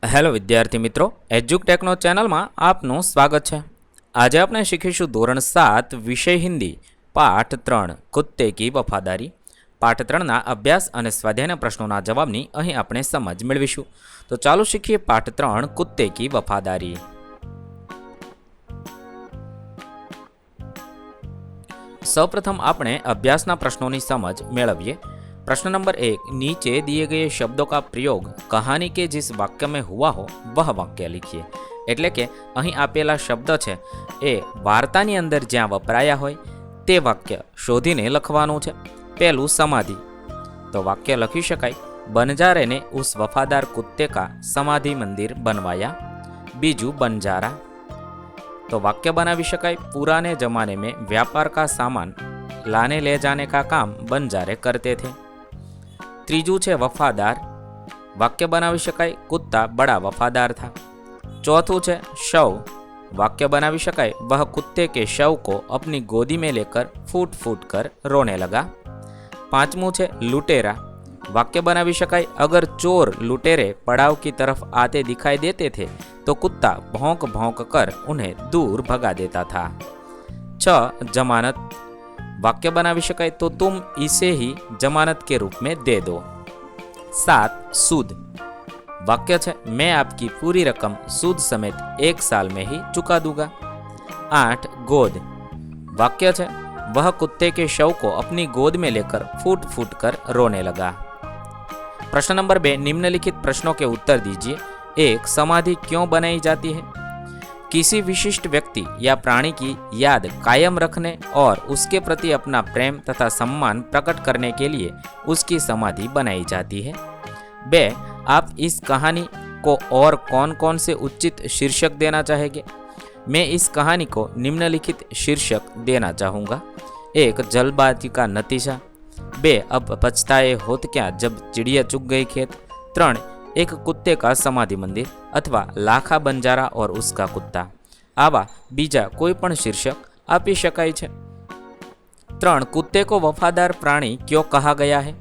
Hello વિદ્યાર્થી મિત્રો, એજ્યુકટેકનો ચેનલમાં આપનું સ્વાગત છે। આજે આપણે શીખીશું ધોરણ 7 વિષય હિન્દી પાઠ 3 કુત્તે કી વફાદારી। પાઠ 3ના અભ્યાસ અને સ્વાધ્યાયના પ્રશ્નોના જવાબની અહીં આપણે સમજ મેળવીશું। તો ચાલો શીખીએ પાઠ 3 કુત્તે કી વફાદારી। સૌપ્રથમ આપણે અભ્યાસના પ્રશ્નોની સમજ મેળવીએ। प्रश्न नंबर 1, नीचे दिए गए शब्दों का प्रयोग कहानी के जिस वाक्य में हुआ हो वह वाक्य लिखिए। એટલે કે અહીં આપેલા શબ્દ છે એ વાર્તાની અંદર જ્યાં વપરાયા હોય તે વાક્ય શોધીને લખવાનું છે। પહેલું સમાધિ, તો વાક્ય લખી શકાય, बनजारे ने उस वफादार कुत्ते का समाधि मंदिर बनवाया। बीजू बंजारा, तो वाक्य बनावी शकाय, पुराने जमाने में व्यापार का सामान लाने ले जाने का काम बंजारे करते थे। त्रीजू है वफादार, वाक्य बनावी शकाय, कुत्ता बड़ा वफादार था। चौथू है शव, वाक्य बनावी शकाय, वह कुत्ते के शव को अपनी गोदी में लेकर फूट फूट कर रोने लगा। पांचमू है लुटेरा, वाक्य बनावी शकाय, अगर चोर लुटेरे पड़ाव की तरफ आते दिखाई देते थे तो कुत्ता भौंक भौंक कर उन्हें दूर भगा देता था। 6 जमानत, वाक्य बनावी शकाय, तो तुम इसे ही जमानत के रूप में दे दो। 7 सूद, वाक्य है, मैं आपकी पूरी रकम सूद समेत 1 साल में ही चुका दूंगा। 8 गोद, वाक्य है, वह कुत्ते के शव को अपनी गोद में लेकर फूट फूट कर रोने लगा। प्रश्न नंबर 2, निम्नलिखित प्रश्नों के उत्तर दीजिए। 1, समाधि क्यों बनाई जाती है? किसी विशिष्ट व्यक्ति या प्राणी की याद कायम रखने और उसके प्रति अपना प्रेम तथा सम्मान प्रकट करने के लिए उसकी समाधि बनाई जाती है। 2, आप इस कहानी को और कौन कौन से उचित शीर्षक देना चाहेंगे? मैं इस कहानी को निम्नलिखित शीर्षक देना चाहूँगा। 1, जल्दबाजी का नतीजा। 2, अब पछताए होत क्या जब चिड़िया चुग गई खेत। 3, एक कुत्ते का समाधि मंदिर अथवा लाखा बंजारा और उसका कुत्ता। आवा बीजा कोई पण शीर्षक आपी शकाय छे। 3, कुत्ते को वफादार प्राणी क्यों कहा गया है?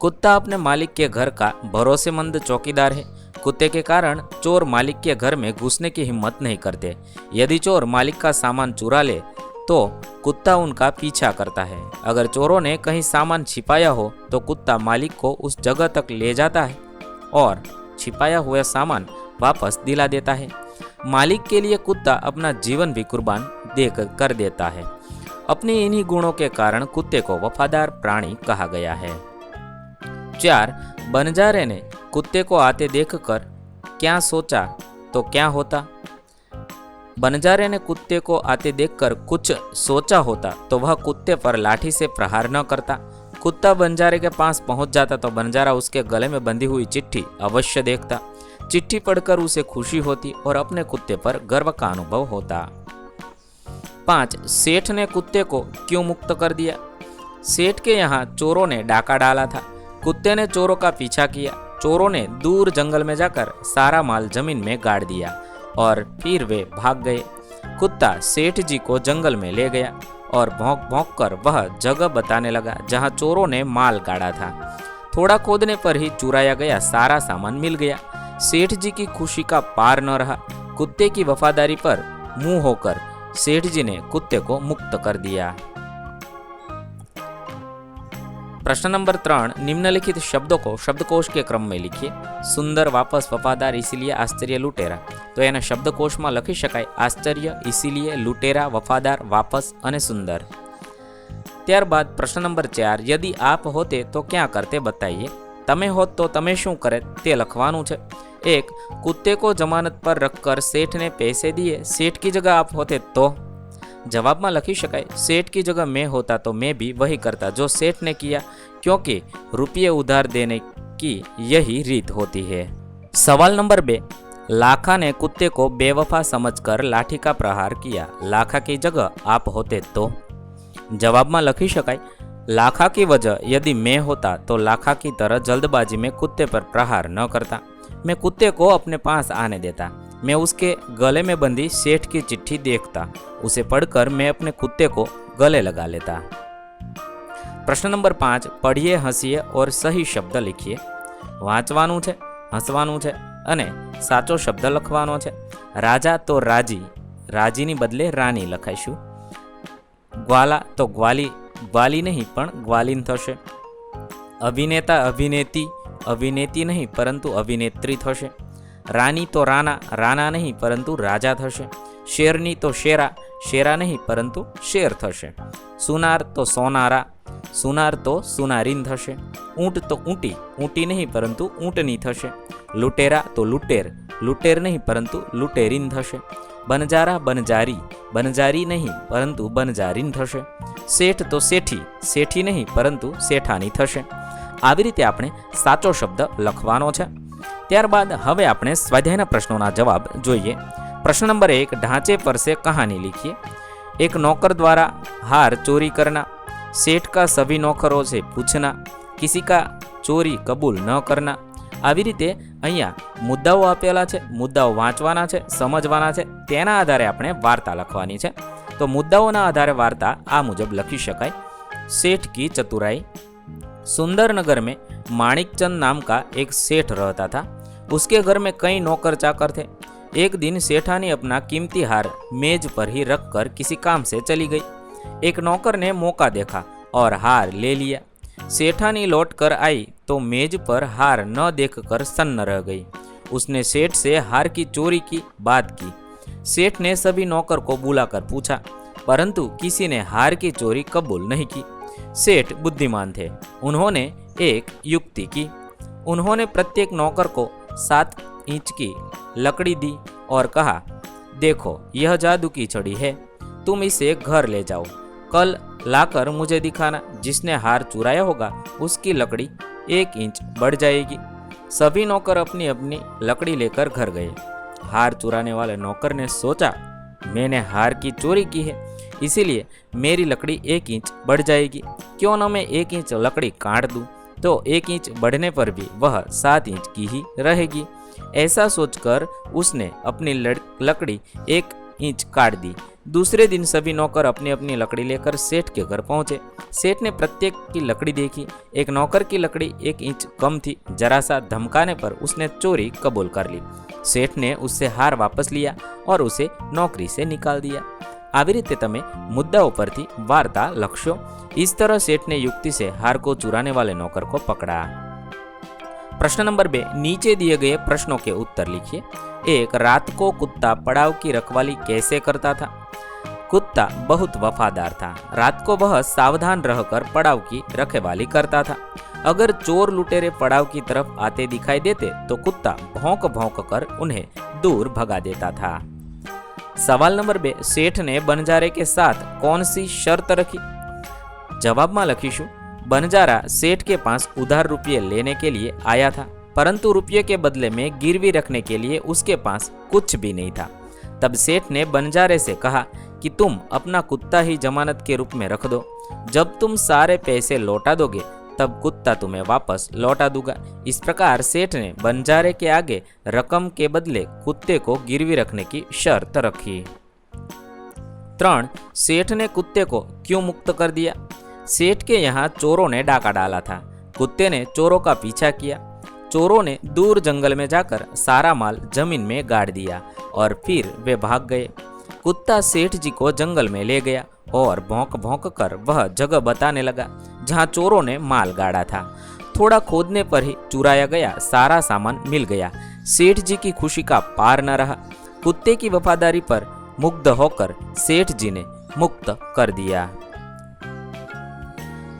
कुत्ता अपने मालिक के घर का भरोसेमंद चौकीदार है। कुत्ते के कारण चोर मालिक के घर में घुसने की हिम्मत नहीं करते। यदि चोर मालिक का सामान चुरा ले तो कुत्ता उनका पीछा करता है। अगर चोरों ने कहीं सामान छिपाया हो तो कुत्ता मालिक को उस जगह तक ले जाता है और छिपाया हुआ सामान वापस दिला देता है। मालिक के लिए कुत्ता अपना जीवन भी कुर्बान कर देता है। अपने इन्हीं गुणों के कारण कुत्ते को वफादार प्राणी कहा गया है। 4, बनजारे ने कुत्ते को आते देखकर क्या सोचा तो क्या होता? बनजारे ने कुत्ते को आते देखकर कुछ सोचा होता तो वह कुत्ते पर लाठी से प्रहार न करता। कुत्ता बंजारे के पास पहुंच जाता तो बंजारा उसके गले में बंधी हुई चिट्ठी अवश्य देखता। चिट्ठी पढ़कर उसे खुशी होती और अपने कुत्ते पर गर्व का अनुभव होता। 5, सेठ ने कुत्ते को क्यों मुक्त कर दिया? सेठ के यहाँ चोरों ने डाका डाला था। कुत्ते ने चोरों का पीछा किया। चोरों ने दूर जंगल में जाकर सारा माल जमीन में गाड़ दिया और फिर वे भाग गए। कुत्ता सेठ जी को जंगल में ले गया और भौंक भौंक कर वह जगह बताने लगा जहां चोरों ने माल गाड़ा था। थोड़ा खोदने पर ही चुराया गया सारा सामान मिल गया। सेठ जी की खुशी का पार न रहा। कुत्ते की वफादारी पर मुंह होकर सेठ जी ने कुत्ते को मुक्त कर दिया। प्रश्न नंबर 3, निम्नलिखित शब्दों को शब्दकोश के क्रम में लिखिए। सुंदर, वापस, वफादार, इसीलिए, आश्चर्य, लुटेरा। तो एना शब्दकोश में लखी शकाय, आश्चर्य, इसीलिए, लुटेरा, वफादार, वापस अने सुंदर। त्यारबाद प्रश्न नंबर 4, यदि आप होते तो क्या करते बताइए। तमे होत तो तमे शू करे ते लखवानुं छे। 1, कुत्ते को जमानत पर रखकर सेठ ने पैसे दिए। सेठ की जगह आप होते तो? जवाब में लखी शकाय, सेठ की जगह मैं होता तो मैं भी वही करता जो सेठ ने किया, क्योंकि रुपये उधार देने की यही रीत होती है। सवाल नंबर 2, लाखा ने कुत्ते को बेवफा समझकर लाठी का प्रहार किया। लाखा की जगह आप होते तो? जवाब में लखी शकाय, लाखा की वजह यदि मैं होता तो लाखा की तरह जल्दबाजी में कुत्ते पर प्रहार न करता। मैं कुत्ते को अपने पास आने देता। मैं उसके गले में बंधी सेठ की चिट्ठी देखता। उसे पढ़कर मैं अपने कुत्ते को गले लगा लेता। प्रश्न नंबर 5, पढ़िए, हंसिए और सही शब्द लिखिए। वांचवानुं छे, हंसवानुं छे, અને સાચો શબ્દ લખવાનો છે. રાજા તો રાજી, રાજીની બદલે રાની લખાઈશું. ગ્વાલા તો ગ્વાલી, ગ્વાલી નહીં પણ ગ્વાલીન થશે. અભિનેતા અભિનેતી, અભિનેતી નહીં પરંતુ અભિનેત્રી થશે. રાની તો રાના, રાના નહીં પરંતુ રાજા થશે. શેરની તો શેરા, શેરા નહીં પરંતુ શેર થશે. સુનાર તો સોનારા, સુનાર તો સુનારીન થશે. ઊંટ તો ઊંટી, ઊંટી નહીં પરંતુ ઊંટની થશે. લૂંટેરા તો લૂંટેર, લૂંટેર નહીં પરંતુ લૂંટેરીન થશે. બનજારા બનજારી, બનજારી નહીં પરંતુ બનજારીન થશે. શેઠ તો શેઠી, શેઠી નહીં પરંતુ શેઠાની થશે. આવી રીતે આપણે સાચો શબ્દ લખવાનો છે. ત્યારબાદ હવે આપણે સ્વાધ્યાયના પ્રશ્નોના જવાબ જોઈએ. प्रश्न नंबर 1, ढांचे पर से कहानी लिखिए. एक नौकर द्वारा हार चोरी करना, सेठ का सभी नौकरों से पूछना, किसी का चोरी कबूल न करना. આવી રીતે અહીંયા મુદ્દાઓ આપેલા છે, મુદ્દાઓ વાંચવાના છે, સમજવાના છે, તેના આધારે આપણે વાર્તા લખવાની છે. તો મુદ્દાઓના આધારે વાર્તા આ મુજબ લખી શકાય. सेठ की चतुराई. सुंदर नगर में माणिकचंद नाम का एक सेठ रहता था. उसके घर में कई नौकर चाकर थे. एक दिन सेठानी अपना कीमती हार मेज पर ही रखकर किसी काम से चली गई. एक नौकर ने मौका देखा और हार ले लिया. सेठानी लौट कर आई तो मेज पर हार न देखकर सन्न रह गई. उसने सेठ से हार की चोरी की बात की. सेठ ने सभी नौकर को बुलाकर पूछा, परंतु किसी ने हार की चोरी कबूल नहीं की. सेठ बुद्धिमान थे. उन्होंने एक युक्ति की. उन्होंने प्रत्येक नौकर को 7 इंच की लकड़ी दी और कहा, देखो यह जादू की छड़ी है, तुम इसे घर ले जाओ. कल लाकर मुझे दिखाना. जिसने हार चुराया होगा उसकी लकड़ी 1 इंच बढ़ जाएगी. सभी नौकर अपनी अपनी लकड़ी लेकर घर गए. हार चुराने वाले नौकर ने सोचा, मैंने हार की चोरी की है, इसीलिए मेरी लकड़ी 1 इंच बढ़ जाएगी. क्यों न मैं 1 इंच लकड़ी काट दूं, तो 1 इंच बढ़ने पर भी वह 7 इंच की ही रहेगी. ऐसा सोचकर उसने अपनी लकड़ी 1 इंच काट दी. दूसरे दिन सभी नौकर अपनी अपनी लकड़ी लेकर सेठ के घर पहुंचे. सेठ ने प्रत्येक की लकड़ी देखी. एक नौकर की लकड़ी 1 इंच कम थी. जरा सा धमकाने पर उसने चोरी कबूल कर ली. सेठ ने उससे हार वापस लिया और उसे नौकरी से निकाल दिया. આવી રીતે તમે મુદ્દાઓ પરથી વાર્તા લખશો. इस तरह सेठ ने युक्ति से हार को चुराने वाले नौकर को पकड़ा. प्रश्न नंबर 2, नीचे दिए गए प्रश्नों के उत्तर लिखिए. 1, रात को कुत्ता पड़ाव की रखवाली कैसे करता था? कुत्ता बहुत वफादार था. रात को वह सावधान रहकर पड़ाव की रखवाली करता था. अगर चोर लुटेरे पड़ाव की तरफ आते दिखाई देते तो कुत्ता भौंक भौंक कर उन्हें दूर भगा देता था. सवाल नंबर 2, सेठ ने बनजारे के साथ कौन सी शर्त रखी? जवाब में लखीशु, बनजारा सेठ के पास उधार रुपये लेने के लिए आया था, परंतु रुपये के बदले में गिरवी रखने के लिए उसके पास कुछ भी नहीं था. तब सेठ ने बनजारे से कहा कि तुम अपना कुत्ता ही जमानत के रूप में रख दो. जब तुम सारे पैसे लौटा दोगे तब कुत्ता तुम्हें वापस लौटा दूंगा. इस प्रकार सेठ ने बनजारे के आगे रकम के बदले कुत्ते को गिरवी रखने की शर्त रखी. 3, सेठ ने कुत्ते को क्यों मुक्त कर दिया? सेठ के यहाँ चोरों ने डाका डाला था. कुत्ते ने चोरों का पीछा किया. चोरों ने दूर जंगल में जाकर सारा माल जमीन में गाड़ दिया और फिर वे भाग गए. कुत्ता सेठ जी को जंगल में ले गया और भौंक भौंक कर वह जगह बताने लगा जहाँ चोरों ने माल गाड़ा था. थोड़ा खोदने पर ही चुराया गया सारा सामान मिल गया. सेठ जी की खुशी का पार न रहा. कुत्ते की वफादारी पर मुग्ध होकर सेठ जी ने मुक्त कर दिया.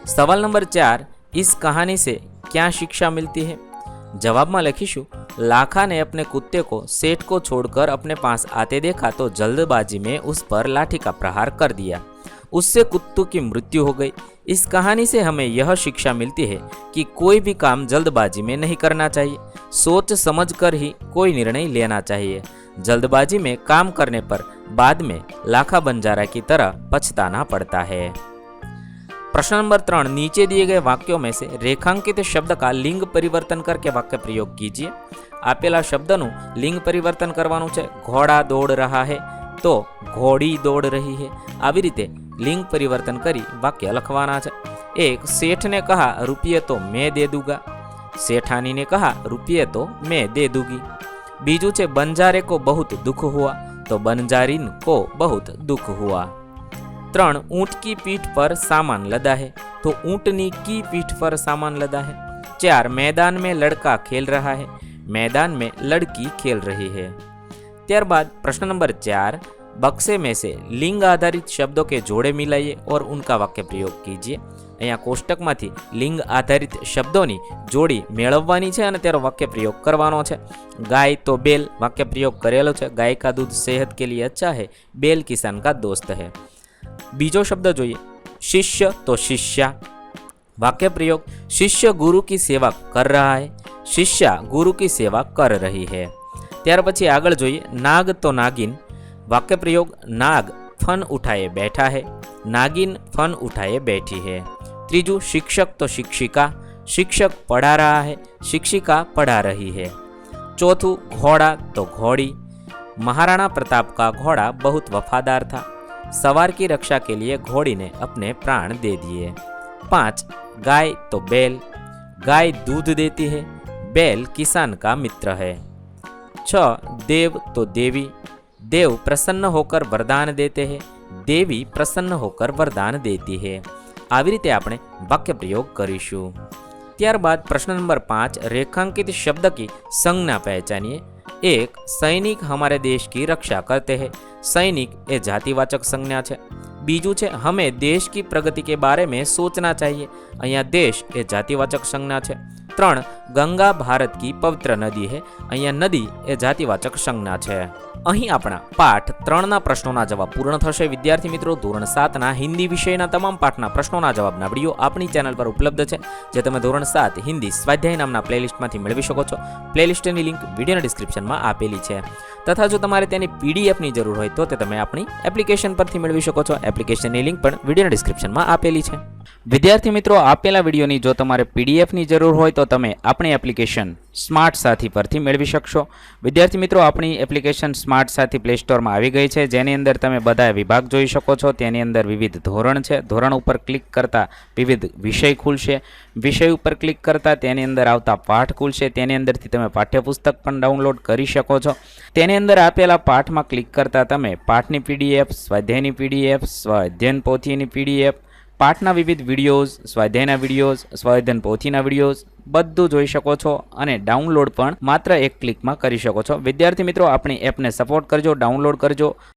सवाल नंबर 4, इस कहानी से क्या शिक्षा मिलती है? जवाब में लिखीशु, लाखा ने अपने कुत्ते को सेठ को छोड़कर अपने पास आते देखा तो जल्दबाजी में उस पर लाठी का प्रहार कर दिया. उससे कुत्तों की मृत्यु हो गई. इस कहानी से हमें यह शिक्षा मिलती है कि कोई भी काम जल्दबाजी में नहीं करना चाहिए. सोच समझकर ही कोई निर्णय लेना चाहिए. जल्दबाजी में काम करने पर बाद में लाखा बंजारा की तरह पछताना पड़ता है. प्रश्न नंबर 3, नीचे दिए गए वाक्यों में से रेखांकित शब्द का लिंग परिवर्तन करके वाक्य प्रयोग कीजिए. आपेला शब्दનું लिंग परिवर्तन करवानुं छे. घोड़ा दौड़ रहा है तो घोड़ी दौड़ रही है. આવી રીતે लिंग परिवर्तन करी वाक्य लखवाना छे. 1, सेठ ने कहा रुपये तो मैं दे दूंगा. सेठानी ने कहा रुपये तो मैं दे दूंगी. बीजू छे बंजारे को बहुत दुख हुआ, तो बंजारीन को बहुत दुख हुआ। 3 ऊंट की पीठ पर सामान लदा है, तो ऊंटनी की पीठ पर सामान लदा है। 4 मैदान में लड़का खेल रहा है, मैदान में लड़की खेल रही है। त्यारबाद प्रश्न नंबर 4, बक्से में से लिंग आधारित शब्दों के जोड़े मिलाइए और उनका वाक्य प्रयोग कीजिए। અહીંયા કોષ્ટકમાંથી લિંગ આધારિત શબ્દોની જોડી મેળવવાની છે અને તેનો વાક્ય પ્રયોગ કરવાનો છે। ગાય તો બેલ વાક્ય પ્રયોગ કરેલો છે। ગાય का दूध सेहत के लिए अच्छा है, बेल किसान का दोस्त है। बीजो शब्द જોઈએ, शिष्य तो शिष्या वाक्य प्रयोग, शिष्य गुरु की सेवा कर रहा है, शिष्या गुरु की सेवा कर रही है। ત્યાર પછી આગળ જોઈએ, नाग तो नागिन वाक्य प्रयोग, नाग फन उठाए बैठा है, नागिन फन उठाए बैठी है। तीजू शिक्षक तो शिक्षिका, शिक्षक पढ़ा रहा है, शिक्षिका पढ़ा रही है। चौथू घोड़ा तो घोड़ी, महाराणा प्रताप का घोड़ा बहुत वफादार था, सवार की रक्षा के लिए घोड़ी ने अपने प्राण दे दिए। 5 गाय तो बैल, गाय दूध देती है, बैल किसान का मित्र है। 6 देव तो देवी, देव प्रसन्न होकर वरदान देते हैं, देवी प्रसन्न होकर वरदान देती है। આવી રીતે આપણે વાક્ય પ્રયોગ કરીશું। ત્યારબાદ પ્રશ્ન નંબર 5, रेखांकित शब्द की संज्ञा पहचानिए। 1 सैनिक हमारे देश की रक्षा करते हैं, सैनिक ए जातिवाचक संज्ञा है। बीजू है हमें देश की प्रगति के बारे में सोचना चाहिए, अहियाँ देश ए जातिवाचक संज्ञा है। 3 गंगा भारत की पवित्र नदी है, अहियाँ नदी ए जातिवाचक संज्ञा है। અહીં આપણા પાઠ 3ના પ્રશ્નોના જવાબ પૂર્ણ થશે। વિદ્યાર્થી મિત્રો, ધોરણ 7ના હિન્દી વિષયના તમામ પાઠના પ્રશ્નોના જવાબના વિડીયો આપણી ચેનલ પર ઉપલબ્ધ છે, જે તમે ધોરણ 7 હિન્દી સ્વાધ્યાય નામના પ્લેલિસ્ટમાંથી મેળવી શકો છો। પ્લેલિસ્ટની લિંક વિડીયોના ડિસ્ક્રિપ્શનમાં આપેલી છે, તથા જો તમારે તેની પીડીએફની જરૂર હોય તો તે તમે આપણી એપ્લિકેશન પરથી મેળવી શકો છો। એપ્લિકેશનની લિંક પણ વિડીયોના ડિસ્ક્રિપ્શનમાં આપેલી છે। વિદ્યાર્થી મિત્રો, આપેલા વિડીયોની જો તમારે પીડીએફની જરૂર હોય તો તમે આપણી એપ્લિકેશન સ્માર્ટ સાથી પરથી મેળવી શકશો। વિદ્યાર્થી મિત્રો, આપણી એપ્લિકેશન સ્માર્ટ સાથી પ્લે સ્ટોરમાં આવી ગઈ છે, જેની અંદર તમે બધા વિભાગ જોઈ શકો છો। તેની અંદર વિવિધ ધોરણ છે, ધોરણ ઉપર ક્લિક કરતાં વિવિધ વિષય ખુલશે, વિષય ઉપર ક્લિક કરતાં તેની અંદર આવતા પાઠ ખુલશે, તેની અંદરથી તમે પાઠ્યપુસ્તક પણ ડાઉનલોડ કરી શકો છો। તેની અંદર આપેલા પાઠમાં ક્લિક કરતાં તમે પાઠની પીડીએફ, સ્વાધ્યાયની પીડીએફ, સ્વાધ્યાયન પોથીની પીડીએફ, પાઠના વિવિધ વિડીયોઝ, સ્વાધ્યાયના વિડીયોઝ, સ્વાધ્યાયન પોથીના વિડીયોઝ બધું જોઈ શકો છો અને ડાઉનલોડ પણ માત્ર એક ક્લિકમાં કરી શકો છો। વિદ્યાર્થી મિત્રો, આપણી એપને સપોર્ટ કરજો, ડાઉનલોડ કરજો